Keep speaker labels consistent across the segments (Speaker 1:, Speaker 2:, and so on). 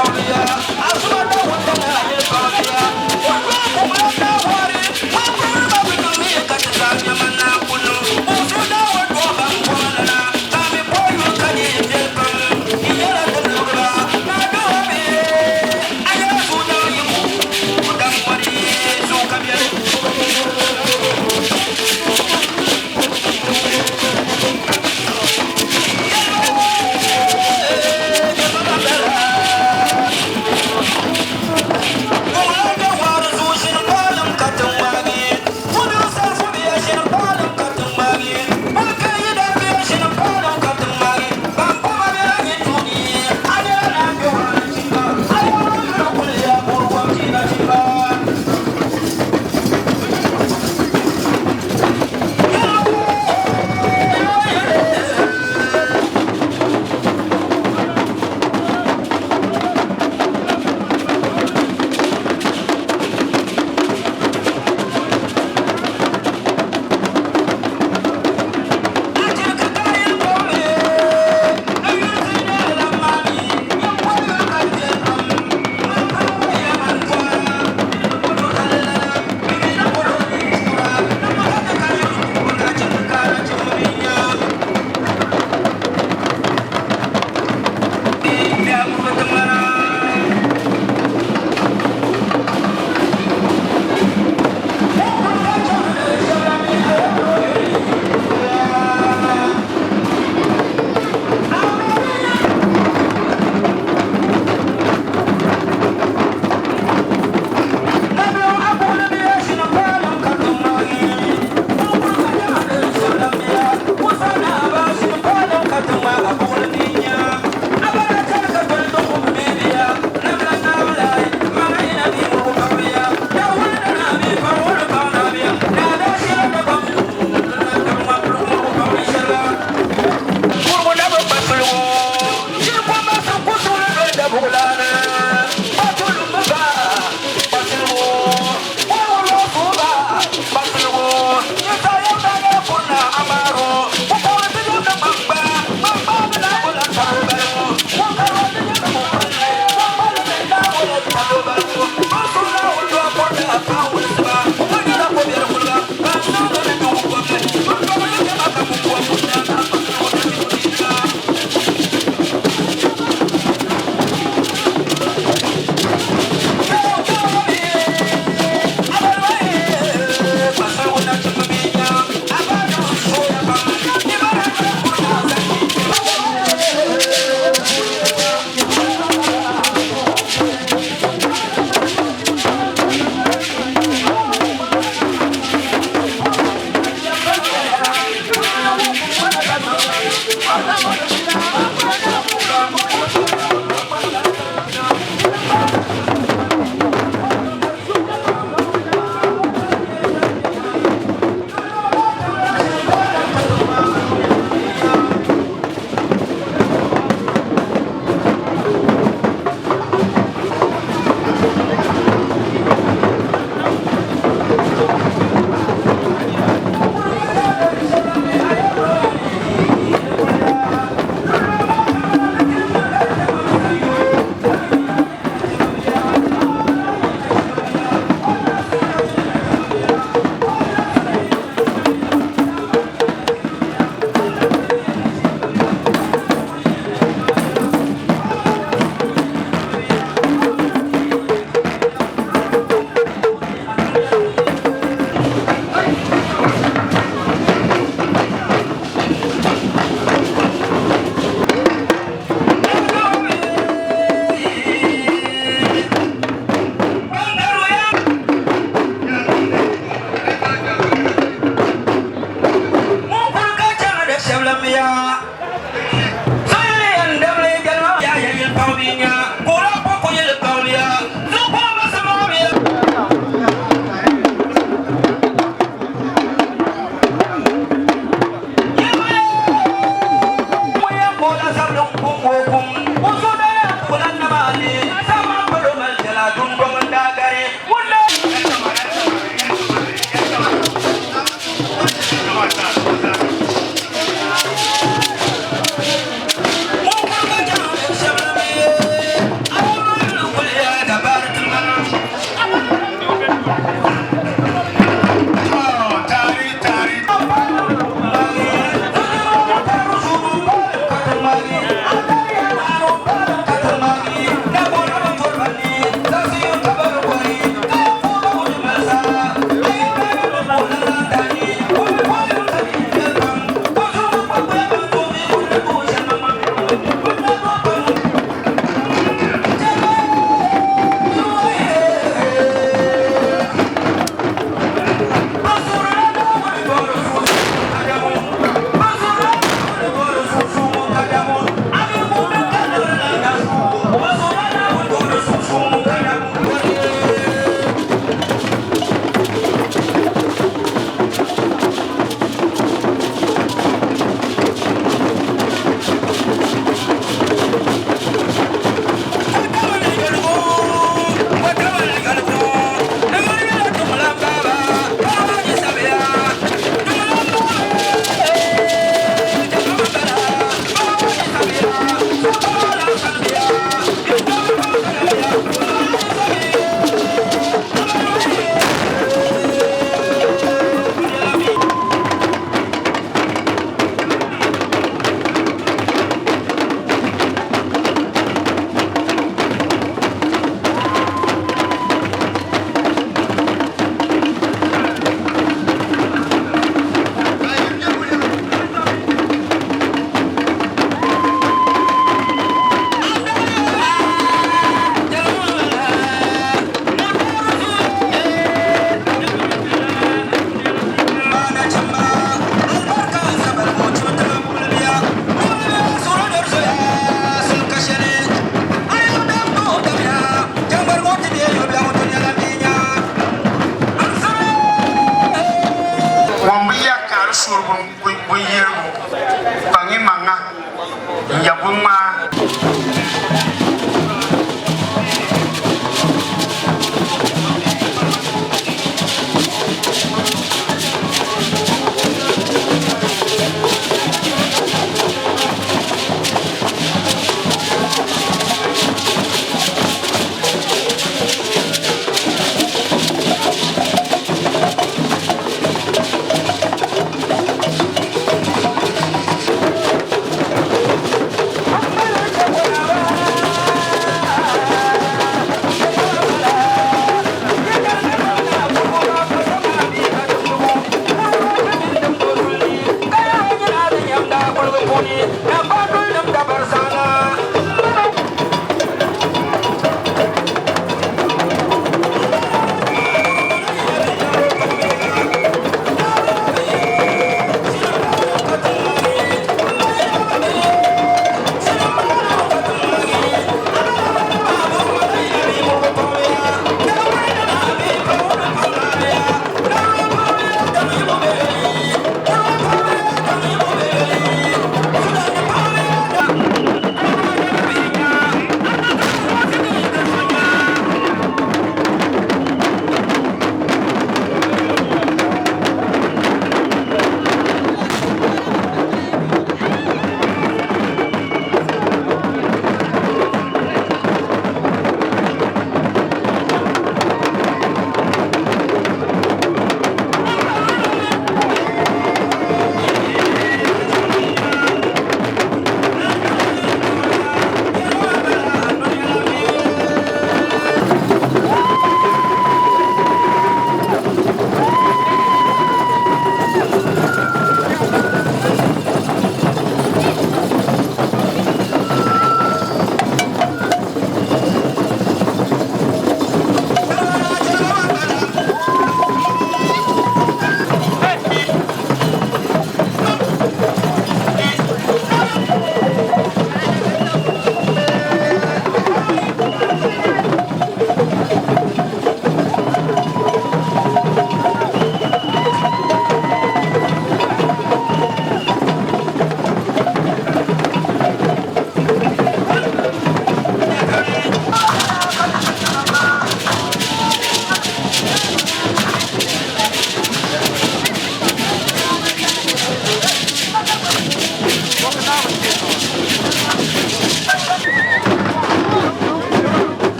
Speaker 1: Oh, yeah.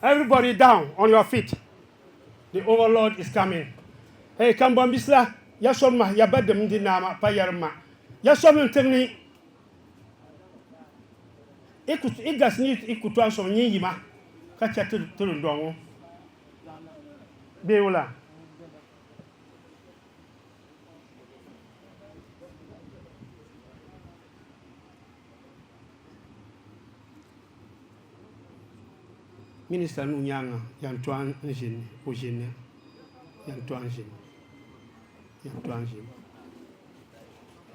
Speaker 1: Everybody down on your feet. The overlord is coming. Hey, Kambon Bisla, Yasoma, Yabadam Dinama, Payarma. Yasom Temi. It does need equal to Yima. Catch it to the dongo. Beula. Minister Nunyanga, Yantuan Jin, Ujin, Yantuan Jin, Yantuan Jin.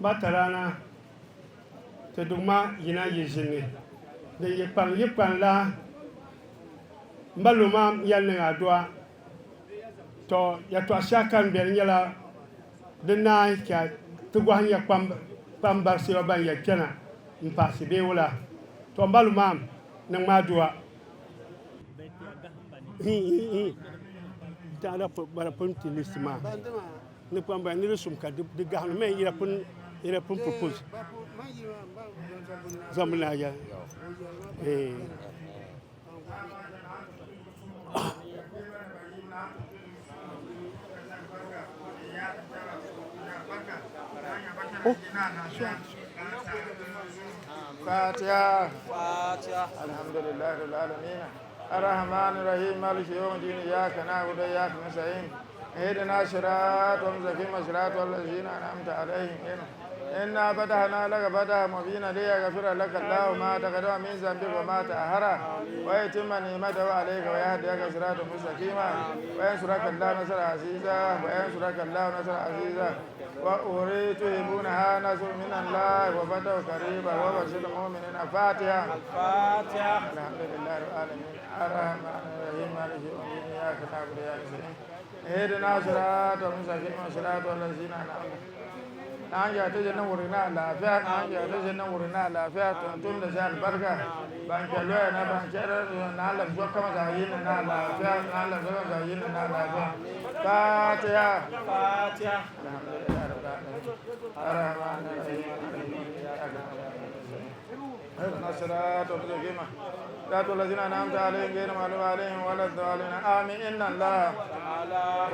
Speaker 1: Batarana, Teduma, Yina Yizini, the Yapan La Balumam Yanadua, to Yatuashakan Berniela, the night cat, to Guanya Pamba Silaba Yakena, in Passibula, to Balumam, Namadua. Tanda para punti listima ne pamba ni resum ka de gahno me ira pun propose zamna ya
Speaker 2: Fatiha Alhamdulillah rabbil alamin الرحمن الرحيم مالك يوم الدين إياك نعبد وإياك نستعين اهدنا الصراط المستقيم صراط الذين أنعمت عليهم إنا فتحنا لك فتحا مبينا ليغفر لك الله ما تقدم من ذنبك وما تأخر ويتم نعمته عليك ويهديك صراطا مستقيما وينصرك الله نصرا عزيزا وينصرك الله نصرا عزيزا وأريد تحبونها نصر من الله وفتح قريبا وبشر المؤمنين الفاتحة الحمد لله رب العالمين الرحمن الرحيم مالك يوم الدين إياك نعبد وإياك نستعين اهدنا صراط المستقيم صراط الذين أنعمت an ya ta jana wurina lafiya an ya ta jana wurina lafiya tuntun da sha albarka ban ke loya na ban ke na lamso kama ga yin na lafiya na lamso kama ga yin na lafiya fatiha alhamdulillah rabbil alamin arrahmanir rahim nasratu al-jima صراط الذين أنعمت عليهم غير المغضوب عليهم ولا الضالين آمين إن الله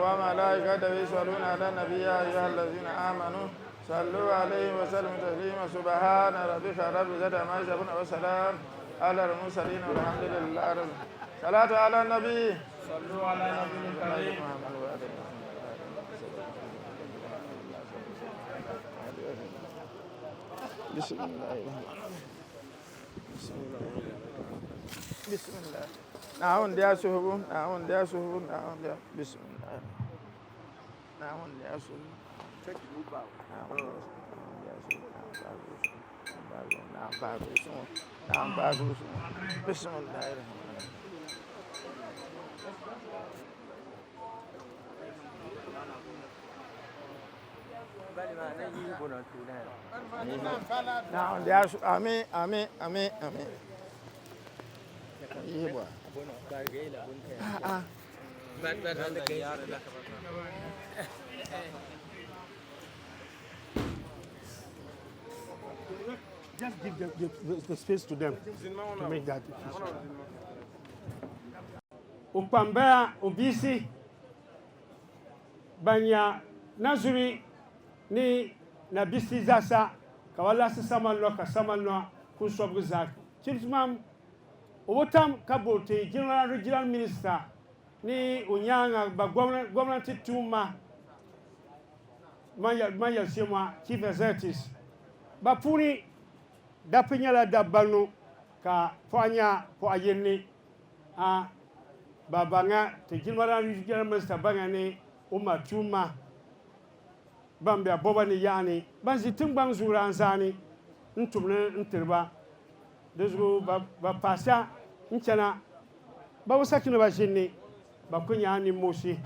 Speaker 2: وملائكته يصلون على النبي يا أيها الذين آمنوا صلوا عليه وسلموا تسليما سبحان ربك رب العزة عما يصفون وسلام على المرسلين والحمد لله رب صلاة على النبي صلوا على النبي الكريم بسم الله بسم الله نعم يا سهبون نعم يا سهبون نعم يا بسم الله نعم يا سهبون نعم باغوس بسم الله الرحمن الرحيم نعم يا آمين آمين آمين آمين
Speaker 1: Just give the space to them to make that. Upambea ubisi banya nazuri ni na bisi zasa kawala samanlo ka samanlo kun sobgu zak chirmam obotam kabote general regional minister ni unyanga ba gwamnati tuma maya sema chief executive ba puni da pinyala da balno ka fanya po ayeni a babanga te general regional minister banga ni uma tuma bambe boba ni yani banzi tingbang zura nzani ntumne ntirba dezo ba pasa nchana ba wasakina ba jinni bakunya ni musi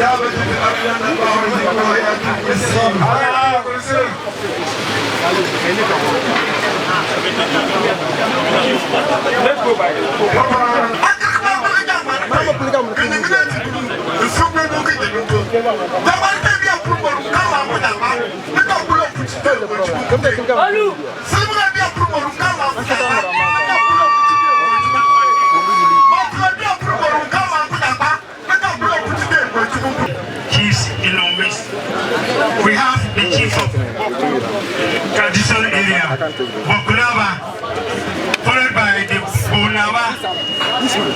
Speaker 2: Let's go by we have the chief of traditional area, Bokunaba, followed by the Bonawa,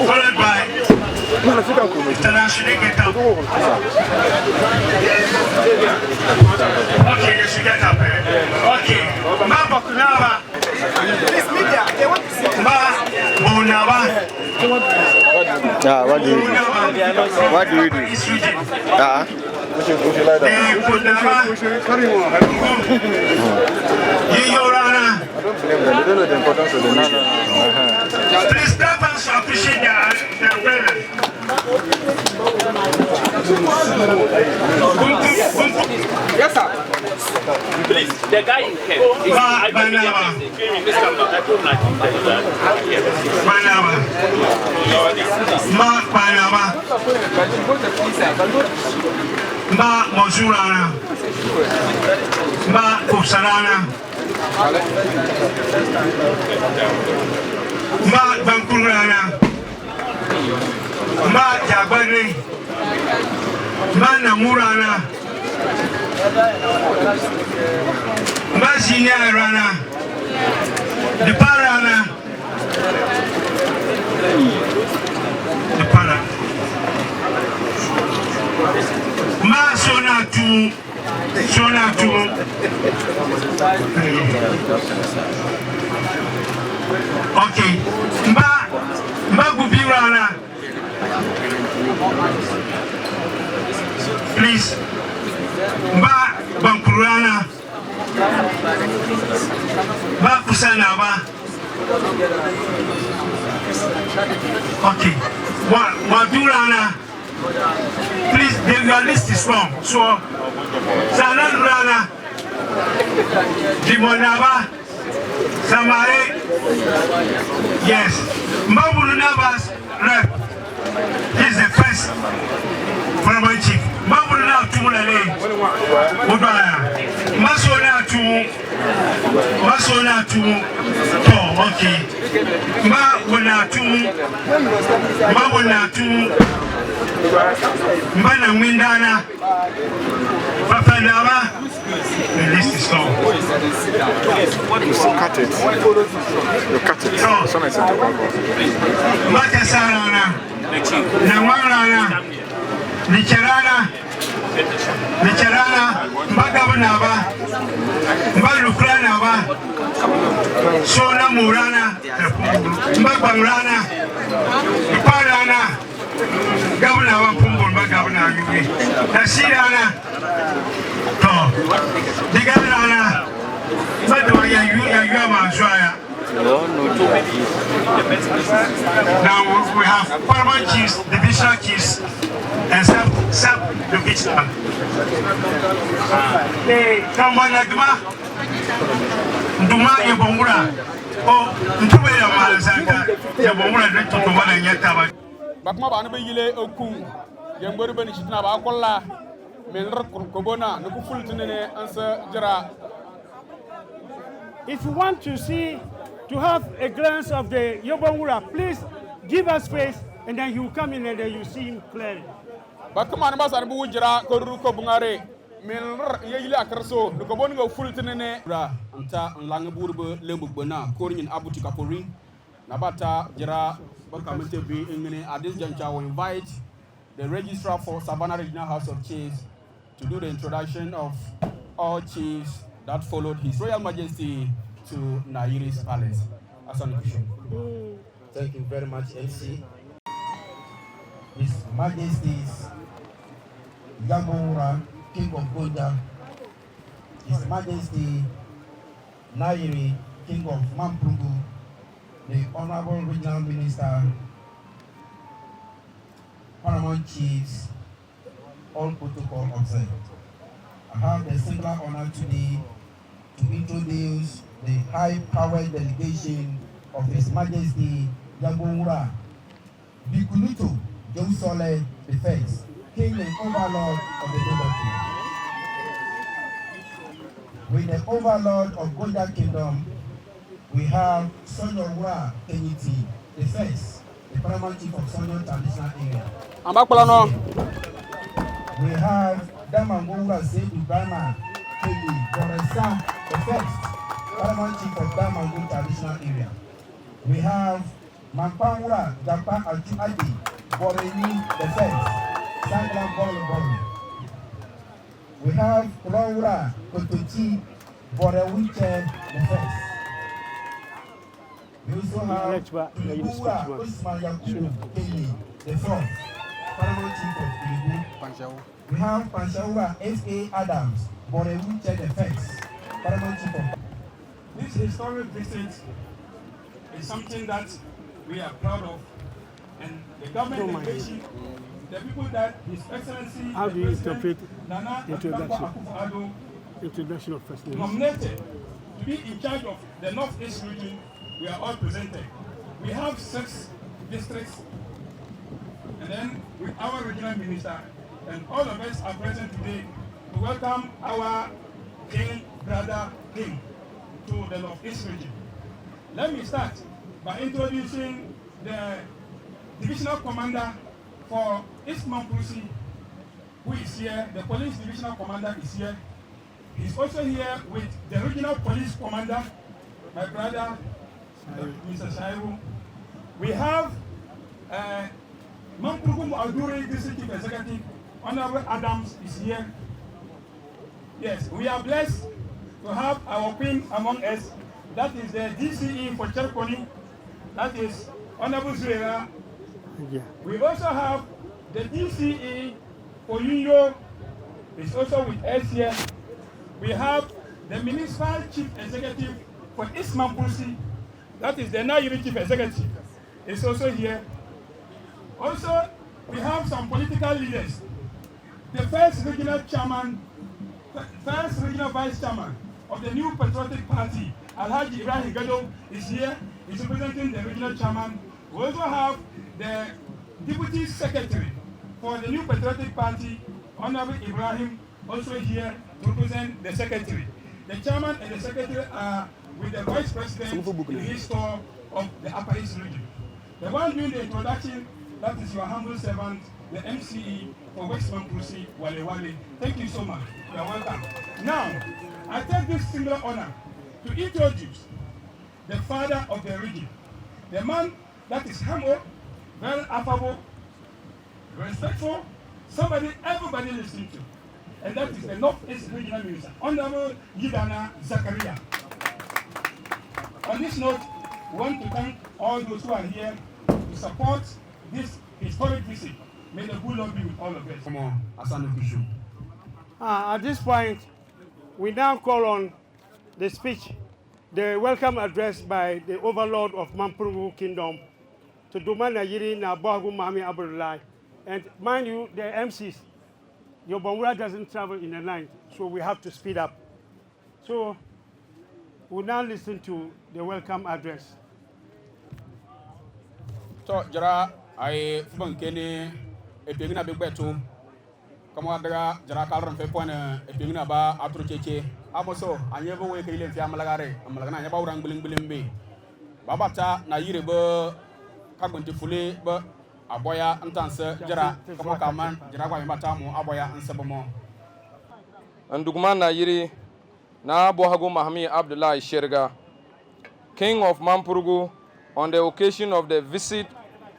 Speaker 2: followed by international get up. Okay, you should get up. Okay, Ma Bokunaba, this media, they want to see Ma Bonawa.
Speaker 3: What do you do? What do you do? Push it like that. I don't blame them. They don't know the importance of the mission.
Speaker 2: Please stop us to appreciate their presence. Yes, sir.
Speaker 4: Please, the guy in here. I don't like
Speaker 2: Ma Mozurana, Ma Usarana, Ma Bankurana, Ma Yagbonwura, Ma Namurana, Ma Zinyarana, the Parana, the Para. Ma Sonatu. Okay. Ma Gubirana. Please. Ma Bankurana. Ma Kusanaba. Okay. Wadurana. Please, your list is wrong. So, Sanan Rana, Jimonaba, Samare, yes. Mabulunabas rep. He's the first Paramount chief. Mabulunab Tumulale, Udaya, Masona to okay. Mbana Windana, Papanava, the list is long.
Speaker 3: You cut it. You cut it.
Speaker 2: Makasarana, Namarana, Nicherana, Mbagabunava, Mbalukranava, Sona Murana, Mbagbangrana, Parana. Governor of Pumba, Governor, Nasirana, the Governor, but you are now we have Paramount chiefs, divisional chiefs, and sub-divisional. Kamanagma, Duma Yagbonwura, Ntube Yamalazaka, Yagbonwura to the one and yet. Bakma ba be yile oku yengberu be ni shitna ba kolla menr kobona no ku fultinene ansa jira.
Speaker 1: If you want to see, to have a glance of the Yagbonwura, please give us space and then you come in and then you see him clearly.
Speaker 2: Bakma ba sa bu jira ko ru ko bungare menr yile akarso no ko bongo fultinene ra anta lang burbe lembu bana ko nyin abuti kapori nabata jira. At this juncture, we invite the registrar for Savannah Regional House of Chiefs to do the introduction of all chiefs that followed His Royal Majesty to Nayiri's palace.
Speaker 5: Thank you very much, MC. His Majesty's Yagbonwura, King of Goja, His Majesty Nayiri, King of Mamprungu, the Honorable Regional Minister, Paramount Chiefs, all protocol observed. I have the singular honor today to introduce the high-powered delegation of His Majesty Yagbonwura Bikunuto Josole I, King and Overlord of the Gonja Kingdom. With the Overlord of Gonja Kingdom, we have Sonyorwa Kenyiti I, the paramount chief of Sonyo traditional area. We have Damangura Sedu Bama Keli Boresa I, paramount chief of Damangu traditional area. We have Mampangura Japa Aju Adi Boreni I, Sanglam Bolu. We have Kulawura Kotochi Borewiche I. We also have Ilibuwa Usman Yakubu Keli IV, paramount chief of Ilibu. We have Panshaura S.A. Adams Borewiche I, paramount chief of.
Speaker 6: This historic visit is something that we are proud of, and the government delegation, the people that His Excellency
Speaker 1: How do you interpret
Speaker 6: Nana
Speaker 1: introduction of First Nations
Speaker 6: nominated to be in charge of the Northeast region? We are all presented. We have 6 districts, and then with our regional minister, and all of us are present today to welcome our king, brother king, to the Northeast region. Let me start by introducing the divisional commander for East Mampusi, who is here. The police divisional commander is here. He's also here with the regional police commander, my brother, Mr. Shaibu. We have Mampurugu Alduri District Chief Executive, Honorable Adams is here. Yes, we are blessed to have our queen among us. That is the DCE for Cherkoni. That is Honorable Zuera.
Speaker 1: Yeah.
Speaker 6: We also have the DCE for Yunyo. Is also with us here. We have the Municipal Chief Executive for East Mampusi. That is the Nayiri Chief Executive. Is also here. Also, we have some political leaders. The first regional chairman, first regional vice chairman of the New Patriotic Party, Alhaji Ibrahim Gado, is here. He's representing the regional chairman. We also have the deputy secretary for the New Patriotic Party, Honorable Ibrahim, also here to represent the secretary. The chairman and the secretary are with the vice president in his store of the Upper East region. The one doing the introduction, that is your humble servant, the MCE for West Mampusi, Wale Wale. Thank you so much. You are welcome. Now, I take this singular honor to introduce the father of the region, the man that is humble, very affable, respectful, somebody everybody listens to, and that is the Northeast Regional Minister, Honorable Yidana Zakaria. On this note, we want to thank all those who are here to support this historic visit. May the good Lord be with all of us.
Speaker 1: At this point, we now call on the speech, the welcome address by the Overlord of Mampurugu Kingdom to Duma Nayiri na Bohagu Mami Abdullahi. And mind you, the MCs, Yagbonwura doesn't travel in the night, so we have to speed up. So we'll now listen to the welcome address.
Speaker 7: So, Jara, I Funkeni, a pigina big betu. Come on, Jara Calran Pepona, a pigina ba, Atruche, Amoso, I never wake in Fiamalagare, Amalagana, about Rangling Bilimbi. Babata, Nayiri, Kagunti Fuli, but Aboya and Tanser, Jara, Kamokaman, Jarawa Matamu, Aboya and Sabamo.
Speaker 8: And Dugman Nayiri, na Bohagu Mahami Abdullahi Sherga, King of Mampurugu, on the occasion of the visit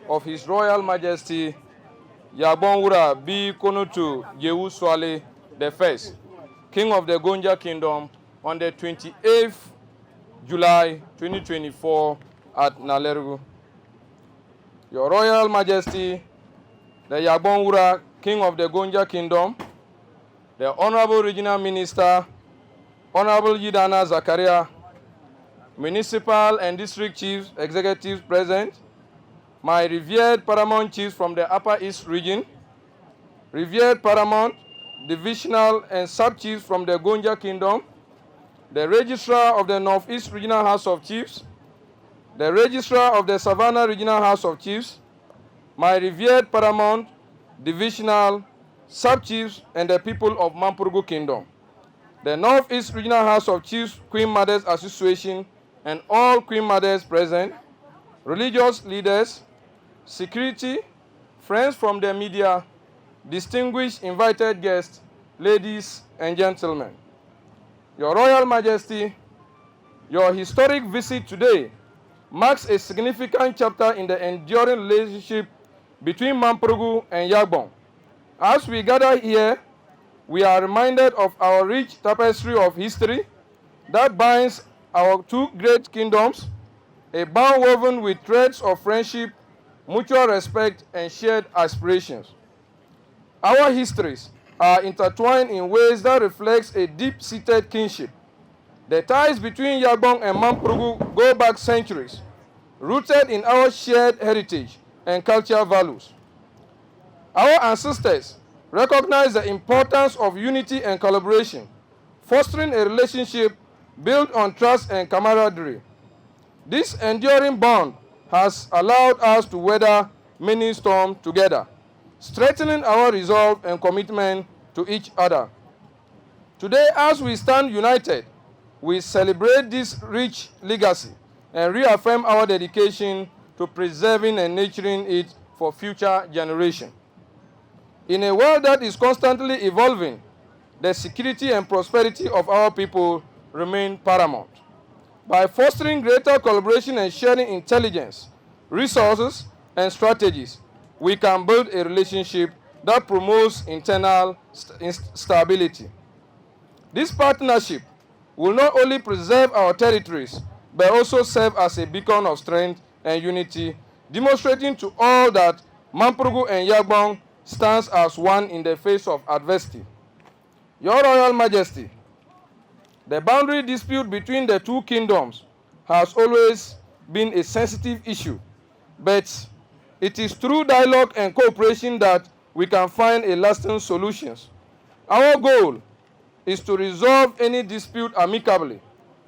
Speaker 8: of His Royal Majesty Yagbonwura B. Konutu Yewu Swale I, King of the Gonja Kingdom, on the 28th July 2024 at Nalerugu. Your Royal Majesty, the Yagbonwura, King of the Gonja Kingdom, the Honorable Regional Minister, Honorable Yidana Zakaria, Municipal and District Chiefs, Executives present, my revered paramount chiefs from the Upper East region, revered paramount, divisional, and sub-chiefs from the Gonja Kingdom, the Registrar of the Northeast Regional House of Chiefs, the Registrar of the Savannah Regional House of Chiefs, my revered paramount, divisional, sub-chiefs, and the people of Mampurugu Kingdom, the Northeast Regional House of Chiefs Queen Mothers Association, and all Queen Mothers present, religious leaders, security, friends from the media, distinguished invited guests, ladies and gentlemen. Your Royal Majesty, your historic visit today marks a significant chapter in the enduring relationship between Mampurugu and Yagbon. As we gather here, we are reminded of our rich tapestry of history that binds our two great kingdoms, a bond woven with threads of friendship, mutual respect, and shared aspirations. Our histories are intertwined in ways that reflect a deep-seated kinship. The ties between Yagbon and Mampurugu go back centuries, rooted in our shared heritage and cultural values. Our ancestors recognized the importance of unity and collaboration, fostering a relationship built on trust and camaraderie. This enduring bond has allowed us to weather many storms together, strengthening our resolve and commitment to each other. Today, as we stand united, we celebrate this rich legacy and reaffirm our dedication to preserving and nurturing it for future generations. In a world that is constantly evolving, the security and prosperity of our people remain paramount. By fostering greater collaboration and sharing intelligence, resources, and strategies, we can build a relationship that promotes internal stability. This partnership will not only preserve our territories, but also serve as a beacon of strength and unity, demonstrating to all that Mampurugu and Yagbon stands as one in the face of adversity. Your Royal Majesty, the boundary dispute between the two kingdoms has always been a sensitive issue, but it is through dialogue and cooperation that we can find a lasting solutions. Our goal is to resolve any dispute amicably,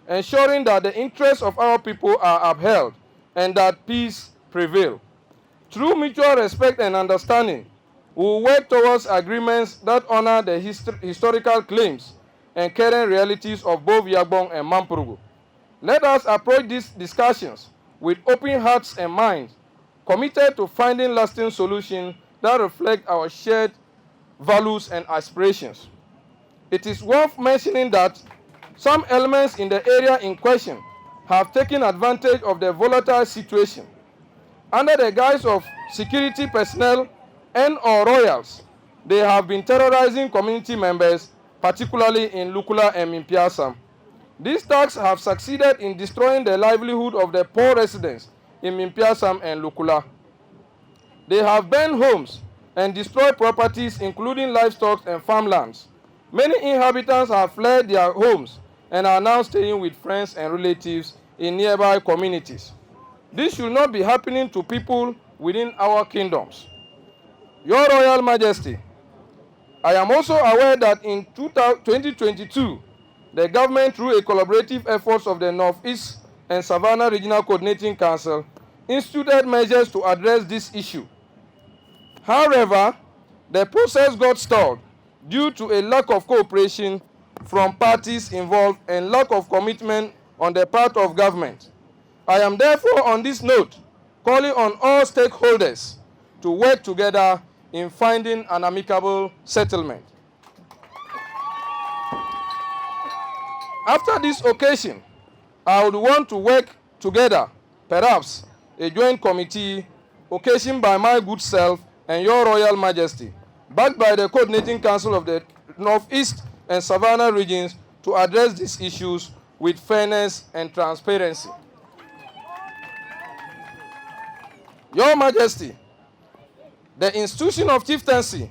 Speaker 8: ensuring that the interests of our people are upheld and that peace prevails. Through mutual respect and understanding, we will work towards agreements that honor the historical claims and current realities of both Yagbon and Mampurugu. Let us approach these discussions with open hearts and minds, committed to finding lasting solutions that reflect our shared values and aspirations. It is worth mentioning that some elements in the area in question have taken advantage of the volatile situation. Under the guise of security personnel and/or royals, they have been terrorizing community members, particularly in Lukula and Mimpiasam. These attacks have succeeded in destroying the livelihood of the poor residents in Mimpiasam and Lukula. They have burned homes and destroyed properties, including livestock and farmlands. Many inhabitants have fled their homes and are now staying with friends and relatives in nearby communities. This should not be happening to people within our kingdoms. Your Royal Majesty, I am also aware that in 2022, the government, through a collaborative efforts of the Northeast and Savannah Regional Coordinating Council, instituted measures to address this issue. However, the process got stalled due to a lack of cooperation from parties involved and lack of commitment on the part of government. I am therefore on this note calling on all stakeholders to work together in finding an amicable settlement. After this occasion, I would want to work together, perhaps a joint committee occasioned by my good self and your Royal Majesty, backed by the Coordinating Council of the Northeast and Savannah regions, to address these issues with fairness and transparency. Your Majesty, the institution of chieftaincy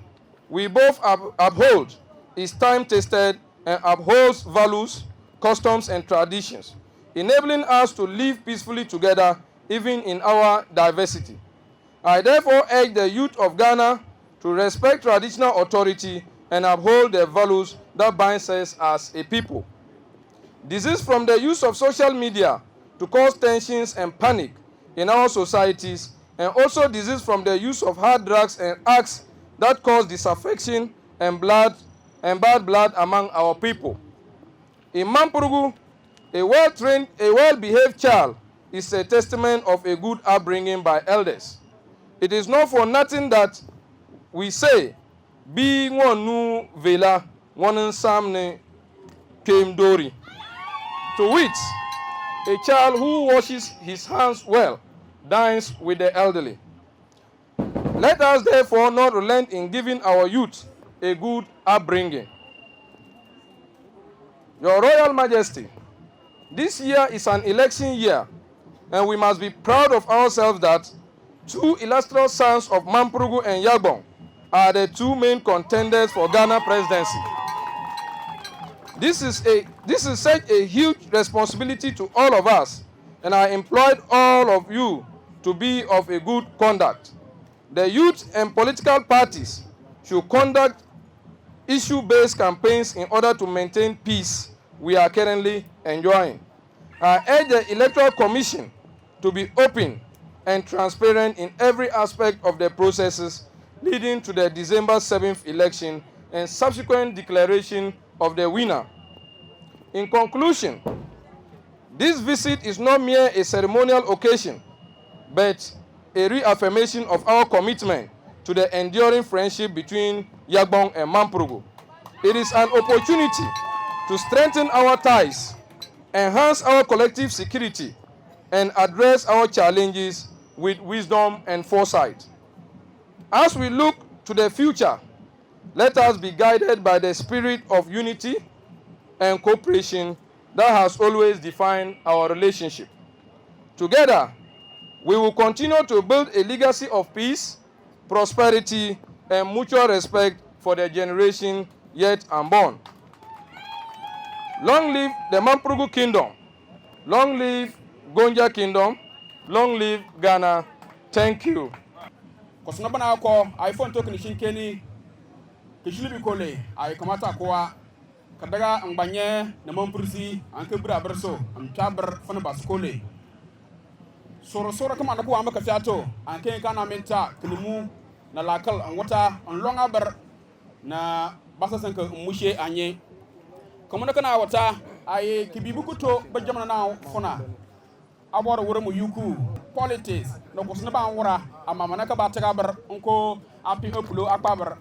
Speaker 8: we both uphold is time-tested and upholds values, customs, and traditions, enabling us to live peacefully together even in our diversity. I therefore urge the youth of Ghana to respect traditional authority and uphold the values that binds us as a people. Desist from the use of social media to cause tensions and panic in our societies, and also desist from the use of hard drugs and acts that cause disaffection and bad blood among our people. In Mampurugu, a well-trained, a well-behaved child is a testament of a good upbringing by elders. It is not for nothing that we say, "Bi wonu vela wonen samne kem dori." To which, a child who washes his hands well dines with the elderly. Let us therefore not relent in giving our youth a good upbringing. Your Royal Majesty, this year is an election year, and we must be proud of ourselves that two illustrious sons of Mampurugu and Yagbon are the two main contenders for Ghana presidency. This is such a huge responsibility to all of us, and I implored all of you to be of a good conduct. The youth and political parties should conduct issue-based campaigns in order to maintain peace we are currently enjoying. I urge the Electoral Commission to be open and transparent in every aspect of the processes leading to the December 7th election and subsequent declaration of the winner. In conclusion, this visit is not mere a ceremonial occasion, but a reaffirmation of our commitment to the enduring friendship between Yagbon and Mampurugu. It is an opportunity to strengthen our ties, enhance our collective security, and address our challenges with wisdom and foresight. As we look to the future, let us be guided by the spirit of unity and cooperation that has always defined our relationship. Together, we will continue to build a legacy of peace, prosperity, and mutual respect for the generation yet unborn. Long live the Mampurugu Kingdom. Long live Gonja Kingdom. Long live Ghana. Thank you.
Speaker 7: Kosuna bana ko iPhone to kini shinkeni kishili bikole ay kamata kwa kadaga ambanye na Mampursi anke bra berso amchaber fana baskole soro kama na kwa amaka fiato anke kana menta kilimu na lakal an wata an longa bar na basa sanka mushe anye kuma kana wata ay kibibu kuto ba jamana na fona abora wura mu yuku politics no kusna ba wura amma manaka ba ta gabar onko api opulo akpabar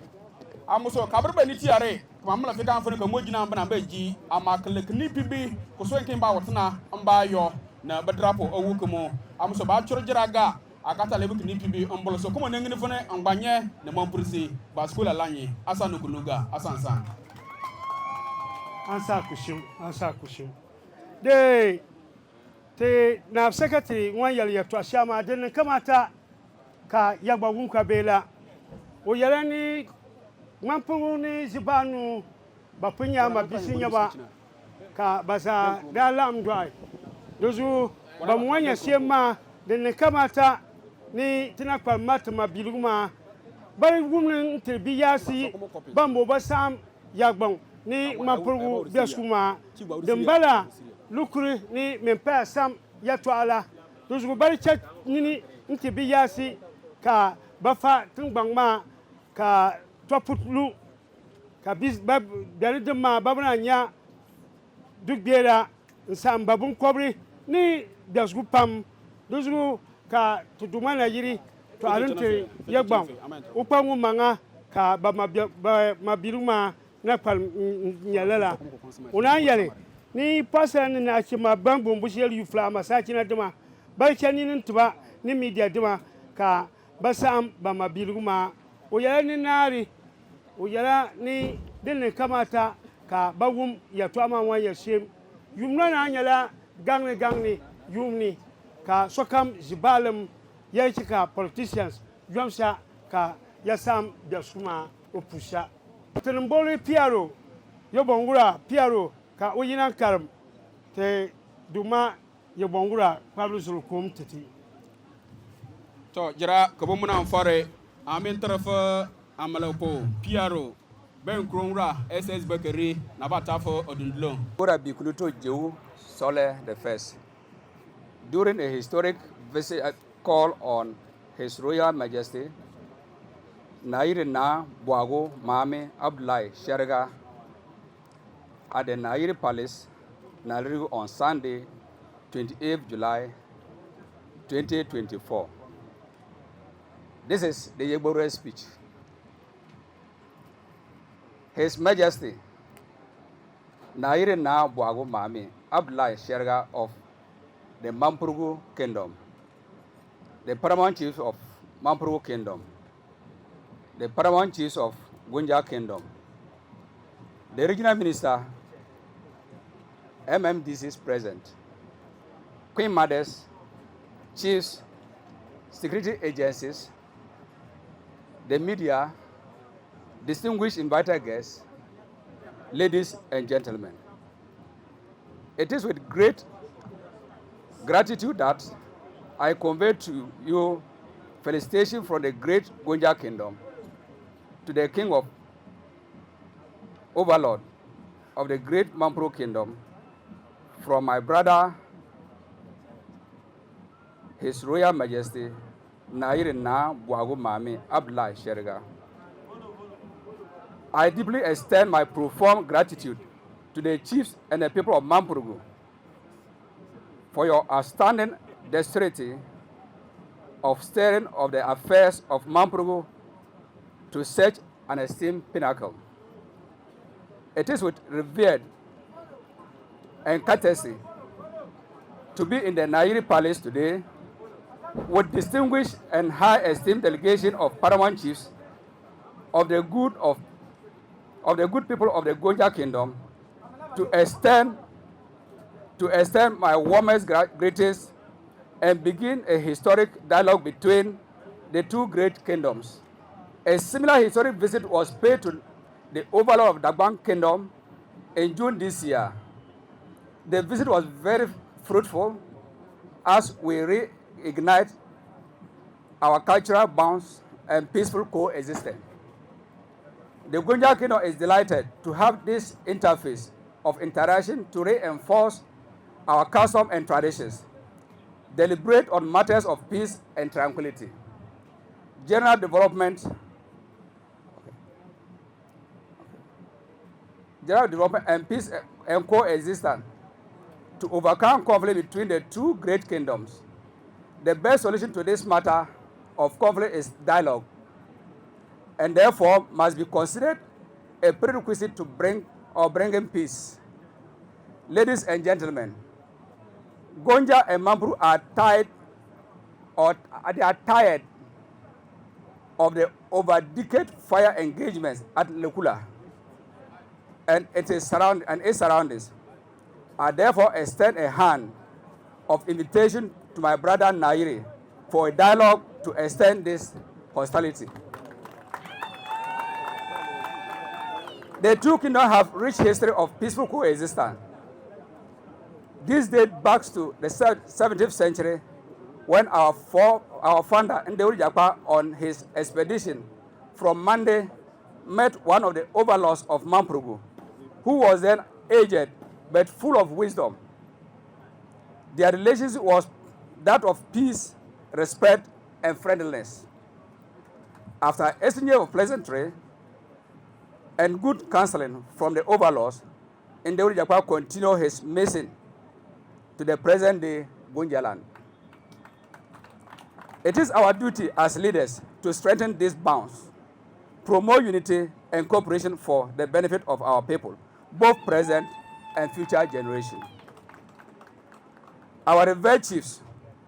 Speaker 7: amuso kabar ba ni tiare kuma mala fika afana ka mojina bana ba ji amma kale kni pibi ko so enkin ba watna amba yo na badrapo awukumo amuso ba chorjira ga akata lebu kni pibi ombolo so kuma nengini fone ambanye na Mampursi ba skula lanye asanu kunuga asansan
Speaker 1: ansa kushu de te na secretary wan yal ya to shama den kamata ka Yagbonwura ka bela o yarani Mampurugu ni zibanu bapunya mabisinya ba ka basa dalam dwai dozu bamwanya siema den kamata ni tina kwa mat mabiluma bari gumnen terbiyasi bambo basam Yagbon ni Mampurugu biaskuma dembala lukuri ni mempa sam yatwala dozu bari chat ni ntibiyasi ka bafa tungbangma ka toputlu ka bis bab dalidma babna nya dugbera nsam babun kobri ni biasku pam dozu ka tuduma Nayiri to alente Yagbon upangu manga ka ba mabiluma na pal nyalala una yale ni pasa ni na chima bambu mbushel yu flama sakina dima barchani nin tuba ni media dima ka basam ba mabiluma o yala ni nari o yala ni din kamata ka bagum ya to ama wan ya shem yumna na nyala gangne yumni ka sokam jibalem ya chika politicians yomsha ka yasam da suma opusha tenembole piaro Yagbonwura piaro ka oyina karam te duma Yagbonwura Pablo Sulkom titi
Speaker 7: to jira ko bo muna fare amin tarafa Amalapo, PRO, Ben Kronra, SS Bakery, Nabatafo, Odundlo.
Speaker 9: Ora Bikuluto Jew Sole the First. During a historic visit call on His Royal Majesty, Nayiri Na Bwago Mame Abdullahi Sherga at the Nayiri Palace, Nayiri on Sunday, 28th July 2024. This is the Yagbonwura speech. His Majesty Nayiri Na Bwago Mame Abdullahi Sherga of the Mampurugu Kingdom, the Paramount Chief of Mampurugu Kingdom, the Paramount Chiefs of Gunja Kingdom, the Regional Minister, MMDCs present, Queen Mothers, Chiefs, Security Agencies, the media, distinguished invited guests, ladies and gentlemen. It is with great gratitude that I convey to you felicitation from the great Gunja Kingdom to the King of Overlord of the great Mampuru Kingdom, from my brother, His Royal Majesty Nayiri Na Bwago Mame Abdullahi Sherga. I deeply extend my profound gratitude to the chiefs and the people of Mampurugu for your outstanding dexterity of steering of the affairs of Mampurugu to such an esteemed pinnacle. It is with revered and courtesy to be in the Nayiri Palace today with distinguished and high esteemed delegation of paramount chiefs of the good people of the Gunja Kingdom to extend my warmest greetings and begin a historic dialogue between the two great kingdoms. A similar historic visit was paid to the overlord of Dagban Kingdom in June this year. The visit was very fruitful as we reignite our cultural bonds and peaceful coexistence. The Gunja Kingdom is delighted to have this interface of interaction to reinforce our custom and traditions, deliberate on matters of peace and tranquility, general development and peace and coexistence to overcome conflict between the two great kingdoms. The best solution to this matter of conflict is dialogue, and therefore must be considered a prerequisite to bringing peace. Ladies and gentlemen, Gonja and Mampuru are tired of the over-decade fire engagements at Lekula and its surroundings. I therefore extend a hand of invitation to my brother Nayiri for a dialogue to extend this hostility. The two kingdoms have rich history of peaceful coexistence. This dates back to the 17th century when our founder Ndeuri Jakpa, on his expedition from Mande, met one of the overlords of Mampurugu, who was then aged but full of wisdom. Their relationship was that of peace, respect, and friendliness. After exchange of pleasantry and good counseling from the overlords, Ndeuri Jakpa continued his mission to the present-day Gunja land. It is our duty as leaders to strengthen these bonds, promote unity and cooperation for the benefit of our people, both present and future generations. Our revered chiefs,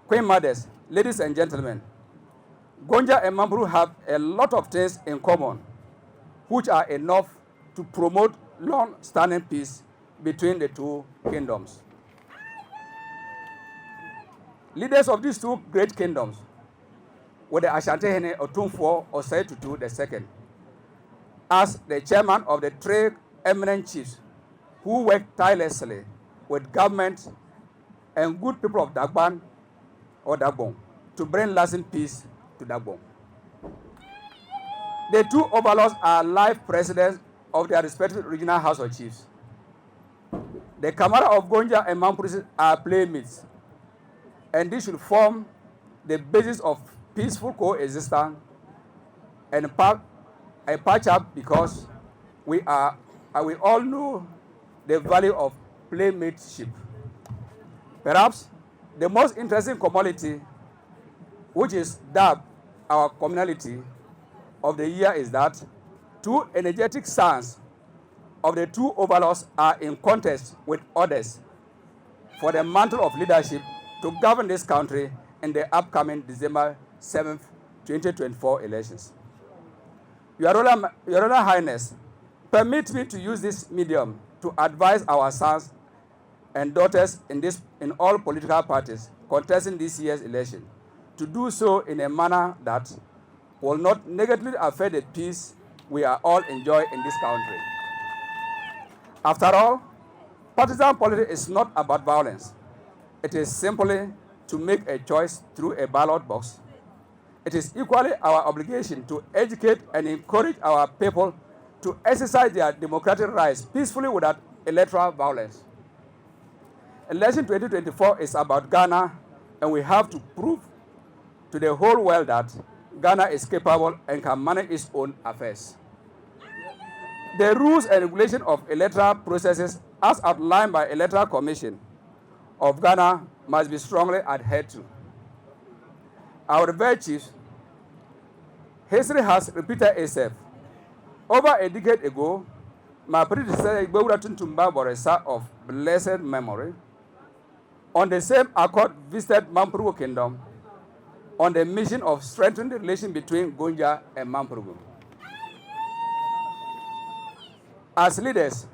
Speaker 9: Queen Mothers, ladies and gentlemen, Gonja and Mampuru have a lot of things in common, which are enough to promote long-standing peace between the two kingdoms. Leaders of these two great kingdoms were the Ashanti Hene Otumfuo Osei Tutu II, as the chairman of the three eminent chiefs who worked tirelessly with government and good people of Dagban or Dagbon to bring lasting peace to Dagbon. The two overlords are life presidents of their respective regional House of Chiefs. The Kamara of Gonja and Mampuru are playmates, and this should form the basis of peaceful coexistence and a patch up, because we all know the value of playmateship. Perhaps the most interesting commodity, which is dubbed our communality of the year, is that two energetic sons of the two overlords are in contest with others for the mantle of leadership to govern this country in the upcoming December 7th, 2024 elections. Your Royal Highness, permit me to use this medium to advise our sons and daughters in all political parties contesting this year's election to do so in a manner that will not negatively affect the peace we are all enjoying in this country. After all, partisan politics is not about violence. It is simply to make a choice through a ballot box. It is equally our obligation to educate and encourage our people to exercise their democratic rights peacefully without electoral violence. Election 2024 is about Ghana, and we have to prove to the whole world that Ghana is capable and can manage its own affairs. The rules and regulations of electoral processes, as outlined by Electoral Commission of Ghana, must be strongly adhered to. Our revered chiefs, history has repeated itself. Over a decade ago, my predecessor Yagbonwura Tuntumba Boresa of blessed memory, on the same accord, visited Mampuru Kingdom on the mission of strengthening the relation between Gonja and Mampuru. As leaders,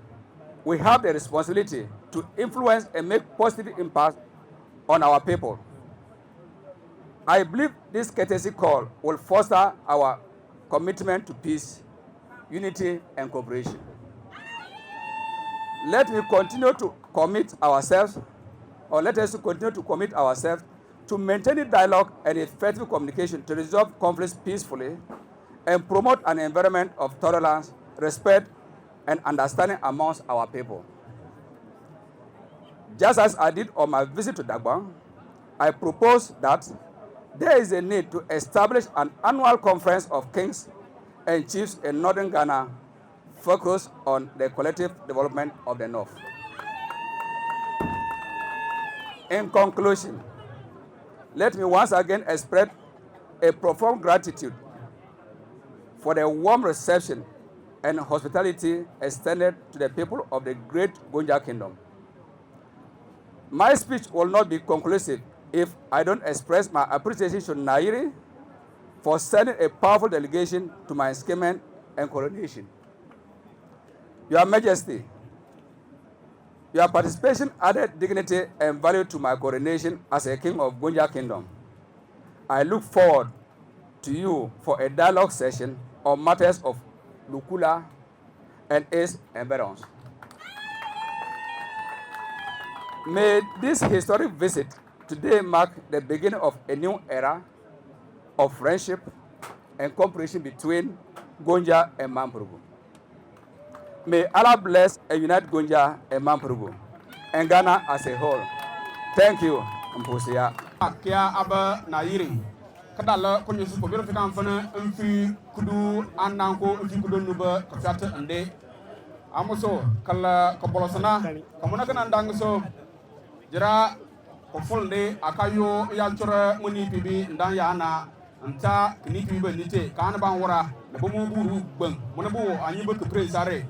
Speaker 9: we have the responsibility to influence and make positive impact on our people. I believe this courtesy call will foster our commitment to peace, unity, and cooperation. Let us continue to commit ourselves to maintaining dialogue and effective communication to resolve conflicts peacefully and promote an environment of tolerance, respect, and understanding amongst our people. Just as I did on my visit to Dagbang, I propose that there is a need to establish an annual conference of kings and chiefs in northern Ghana focused on the collective development of the North. In conclusion, let me once again express a profound gratitude for the warm reception and hospitality extended to the people of the great Gonja Kingdom. My speech will not be conclusive if I don't express my appreciation to Nayiri for sending a powerful delegation to my ensconcement and coronation. Your Majesty, your participation added dignity and value to my coronation as a king of Gonja Kingdom. I look forward to you for a dialogue session on matters of Lukula and its environs. May this historic visit today mark the beginning of a new era of friendship and cooperation between Gonja and Mampuru. May Allah bless and unite Gonja and Mampuru and Ghana as a whole. Thank you, Mpusia.
Speaker 7: Kia Aba Nayiri. Kadala kunyo su pobiro fika mfana mfi kudu ananko mfi kudu nuba kafyate ande. Amuso kala kabolosana kamuna kana ndangso jira kofulde akayo yalchora muni pibi ndan yana nta kini pibi nite kana banwura na bomu buru gbang muna bo anyi be kupre sare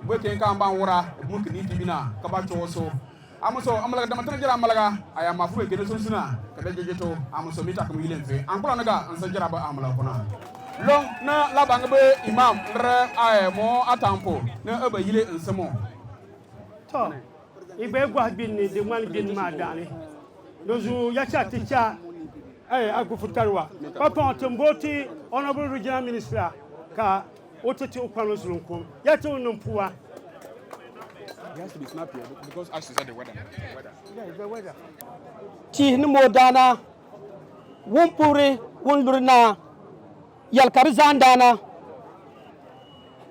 Speaker 7: be ken kan banwura mu kini pibi na kabacho so amuso amalaga damatana jira amalaga aya mafu egene sonsuna kada jejeto amuso mita kam yilemfe ankura naga ansa jira ba amala kona long na labanga be imam re ay mo atampo na aba yile nsemo
Speaker 1: to ibe gwa bin ni de man bin ma dani nozu ya cha ticha agufutarwa papa tomboti honorable regional minister ka otete upano zulunkum ya to numpuwa.
Speaker 7: It has to be snappier because as you said the weather.
Speaker 1: Yeah, the weather.
Speaker 10: Chi ni modana wumpuri wunlurna yalkar zandana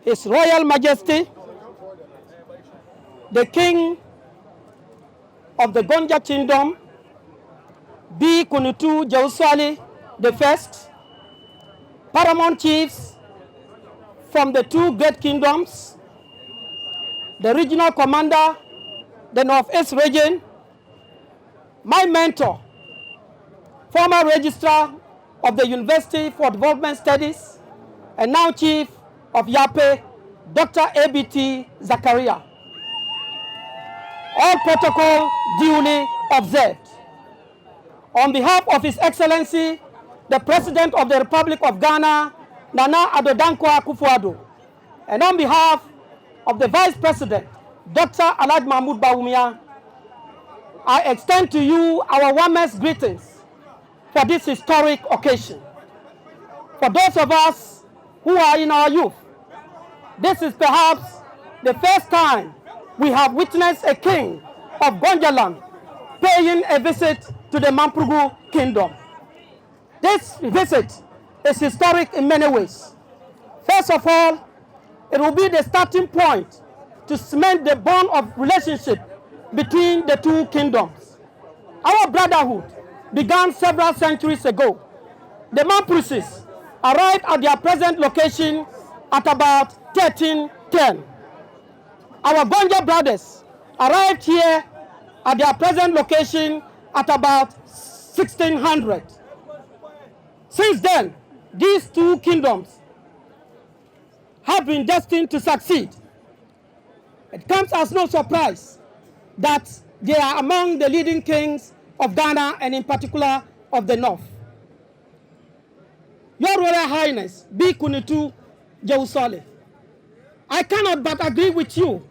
Speaker 10: His Royal Majesty, the King of the Gonja Kingdom, B. Kunutu Jauswali I, paramount chiefs from the two great kingdoms, the regional commander, the Northeast region, my mentor, former registrar of the University for Development Studies, and now chief of YAPE, Dr. ABT Zakaria. All protocol duly observed. On behalf of His Excellency, the President of the Republic of Ghana, Nana Addo Dankwa Akufo-Addo, and on behalf of the Vice President, Dr. Alhaji Mahmoud Bawumia, I extend to you our warmest greetings for this historic occasion. For those of us who are in our youth, this is perhaps the first time we have witnessed a king of Gonjaland paying a visit to the Mamprugu Kingdom. This visit is historic in many ways. First of all, it will be the starting point to cement the bond of relationship between the two kingdoms. Our brotherhood began several centuries ago. The Mamprusis arrived at their present location at about 1310. Our Gonja brothers arrived here at their present location at about 1600. Since then, these two kingdoms have been destined to succeed. It comes as no surprise that they are among the leading kings of Ghana and in particular of the North. Your Royal Highness, B. Kunutu Jauswali, I cannot but agree with you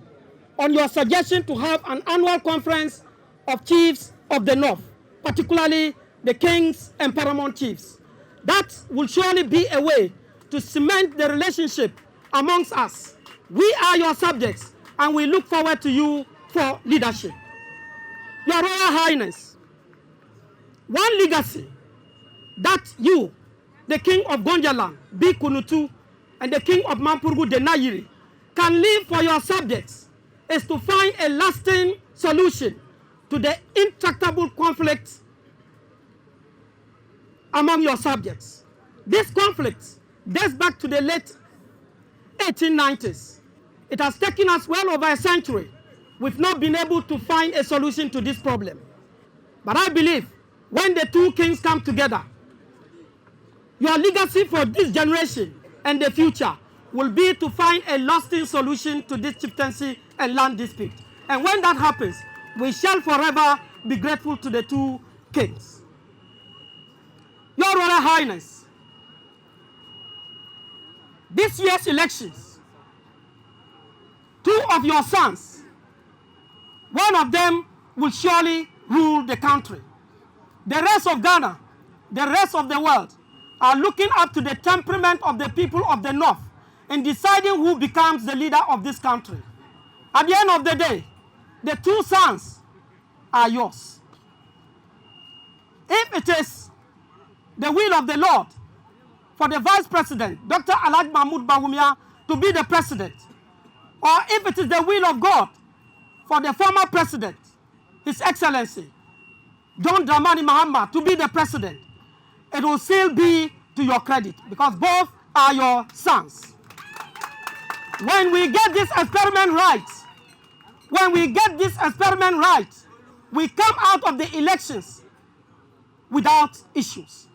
Speaker 10: on your suggestion to have an annual conference of chiefs of the North, particularly the kings and paramount chiefs. That will surely be a way to cement the relationship amongst us. We are your subjects, and we look forward to you for leadership. Your Royal Highness, one legacy that you, the King of Gonjaland, B. Kunutu, and the King of Mampurgu, the Nayiri, can leave for your subjects is to find a lasting solution to the intractable conflicts among your subjects. This conflict dates back to the late 1890s. It has taken us well over a century. We've not been able to find a solution to this problem. But I believe when the two kings come together, your legacy for this generation and the future will be to find a lasting solution to this chieftaincy and land dispute. And when that happens, we shall forever be grateful to the two kings. Your Royal Highness, this year's elections, two of your sons, one of them will surely rule the country. The rest of Ghana, the rest of the world, are looking up to the temperament of the people of the North in deciding who becomes the leader of this country. At the end of the day, the two sons are yours. If it is the will of the Lord for the Vice President, Dr. Alhaji Mahmoud Bawumia, to be the President, or if it is the will of God for the former President, His Excellency, John Dramani Mahama, to be the President, it will still be to your credit because both are your sons. When we get this experiment right, we come out of the elections without issues.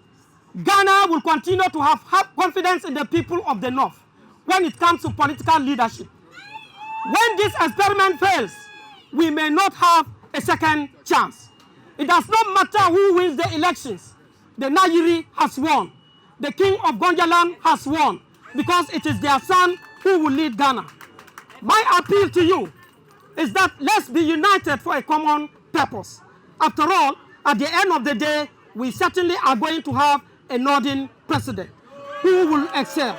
Speaker 10: Ghana will continue to have confidence in the people of the North when it comes to political leadership. When this experiment fails, we may not have a second chance. It does not matter who wins the elections. The Nayiri has won. The King of Gonjaland has won because it is their son who will lead Ghana. My appeal to you is that let's be united for a common purpose. After all, at the end of the day, we certainly are going to have a Northern president who will excel.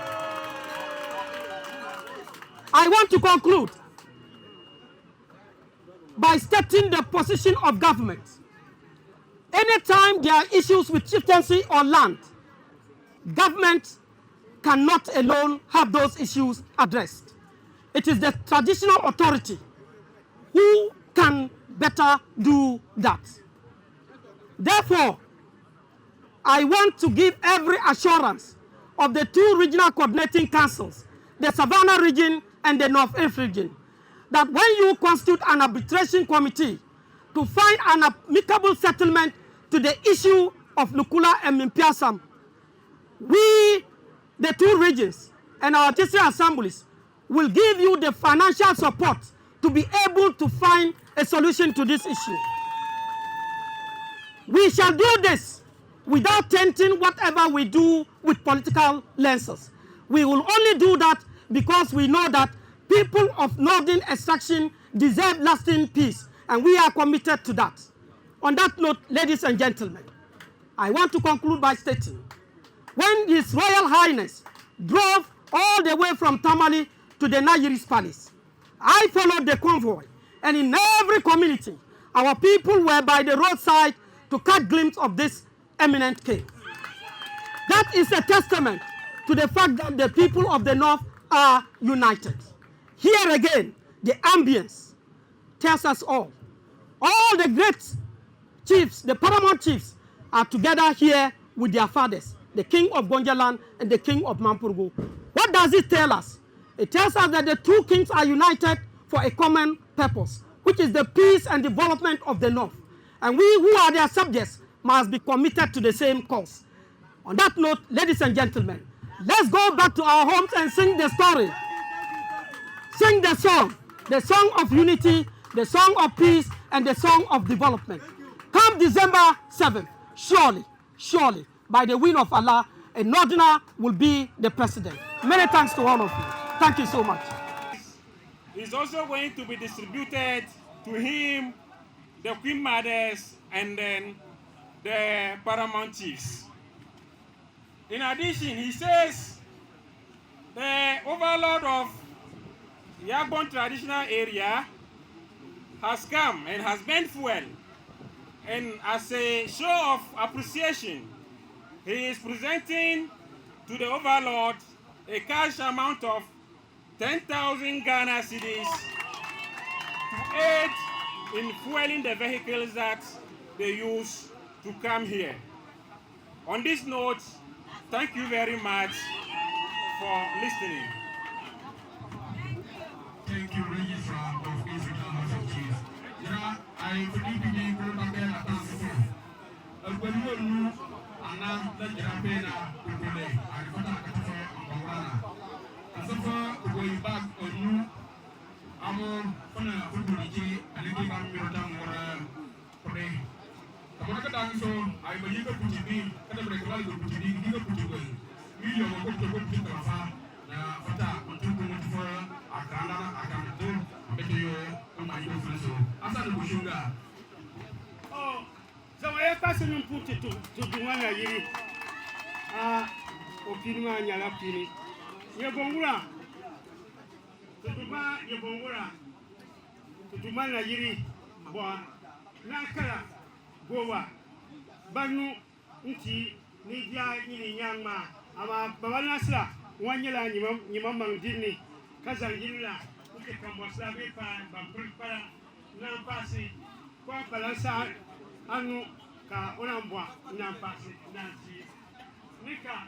Speaker 10: I want to conclude by stating the position of government. Anytime there are issues with chieftaincy or land, government cannot alone have those issues addressed. It is the traditional authority who can better do that. Therefore, I want to give every assurance of the two regional coordinating councils, the Savannah region and the North East region, that when you constitute an arbitration committee to find an amicable settlement to the issue of Lukula and Mimpiasam, we, the two regions and our district assemblies, will give you the financial support to be able to find a solution to this issue. We shall do this without tainting whatever we do with political lenses. We will only do that because we know that people of northern extraction deserve lasting peace, and we are committed to that. On that note, ladies and gentlemen, I want to conclude by stating, when His Royal Highness drove all the way from Tamale to the Nayiri's palace, I followed the convoy, and in every community, our people were by the roadside to catch glimpse of this eminent king. That is a testament to the fact that the people of the North are united. Here again, the ambience tells us all. All the great chiefs, the paramount chiefs, are together here with their fathers, the king of Gonjaland and the king of Mampurgu. What does it tell us? It tells us that the two kings are united for a common purpose, which is the peace and development of the North. And we who are their subjects must be committed to the same cause. On that note, ladies and gentlemen, let's go back to our homes and sing the story. Sing the song of unity, the song of peace, and the song of development. Come December 7th, surely, by the will of Allah, a Northerner will be the president. Many thanks to all of you. Thank you so much.
Speaker 6: Is also going to be distributed to him, the Queen Mothers, and then the Paramount Chiefs. In addition, he says the overlord of Yagbon traditional area has come and has been fuel. And as a show of appreciation, he is presenting to the overlord a cash amount of 10,000 Ghana cedis to aid in fueling the vehicles that they use to come here. On this note, thank you very much for listening.
Speaker 11: Thank you, Registrar of Israel House of Chiefs. I believe in you, Babella Tansifu. When you know, Anna, the Japena, Kupule, and Fata Katafa, Yagbonwura. As of going back on you, I'm Fana Futuriki, and Lady Yagbonwura, Pray. Kamaka Danso, I believe it to be, Katabreka to be, you put away. You are going to go to Kafa, Fata, and to go for Akana, Akanto, Betio, and my friends. Asa the Bushunga.
Speaker 1: Oh, so I pass him put it to the one I hear. Opinwa Nyalapini. Yagbonwura. Tutuma Yagbonwura. Tutuma Nayiri. Boa. Nakala. Gowa. Banu. Nti. Nidia Yini Yangma. Ama Babanasla. Wanyala Nimamang Dini. Kazangila. Uke Kambosa Bepa. Bampripara. Nampasi. Kwa balansa anu ka onambwa nampasi nanti. Nika.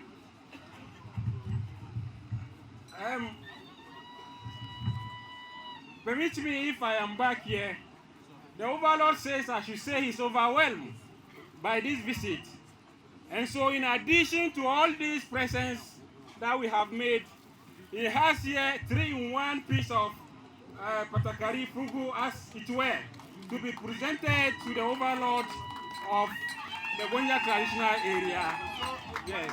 Speaker 6: Permit me if I am back here. The overlord says I should say he's overwhelmed by this visit. And so in addition to all these presents that we have made, he has here 3-in-1 piece of Patakari Fugu as it were, to be presented to the overlord of the Gonya traditional area. Yes.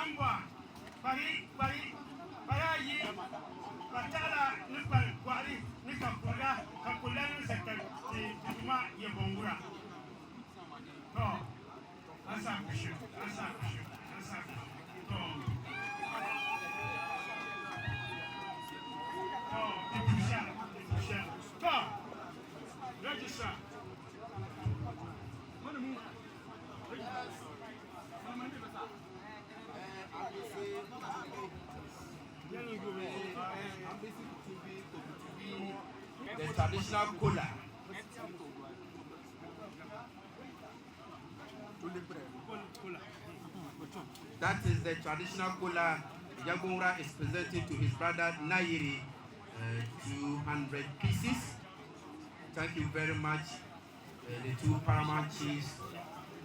Speaker 1: Ambwa, Bari, Barayi, Batala, Nipal, Gwari, Nikapura, Kapulan, Sector, Tuma, Yagbonwura. Oh, Asa. Register.
Speaker 11: The traditional kola. That is the traditional kola Yagbonwura is presenting to his brother Nayiri, 200 pieces. Thank you very much, the two paramount chiefs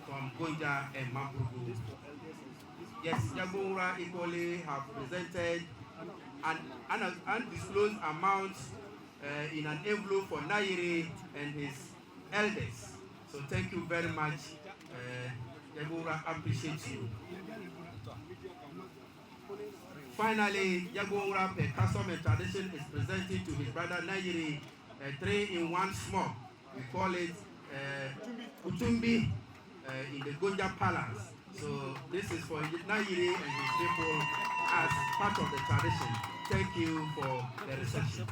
Speaker 11: from Gonja and Mampurugu. Yes, Yagbonwura equally have presented an undisclosed amount in an envelope for Nayiri and his elders. So thank you very much. Yagbonwura appreciates you. Finally, Yagbonwura, per custom and tradition, is presenting to his brother Nayiri a 3-in-1 smoke. We call it Utumbi in the Gonja Palace. So this is for Nayiri and his people as part of the tradition. Thank you for the reception.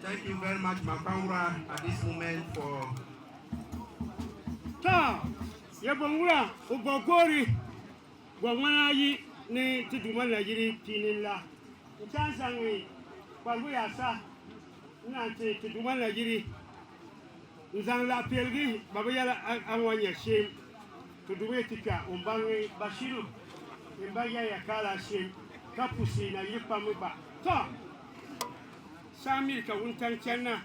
Speaker 11: Thank you very much, Yagbonwura, at this moment for...
Speaker 1: Yagbonwura, Ubogori, Gwamanayi, ni Tiduma Nayiri, Pinilla. Chansanwi, Kwanguyasa, Nanti, Tiduma Nayiri. Nzang la pelgi, Babayala Awanya Shim, Tiduma Tika, Umbangi, Bashiru, Imbaya Yakala Shim, Kapusi, na Yipamuba. Samir Kawuntan Chana.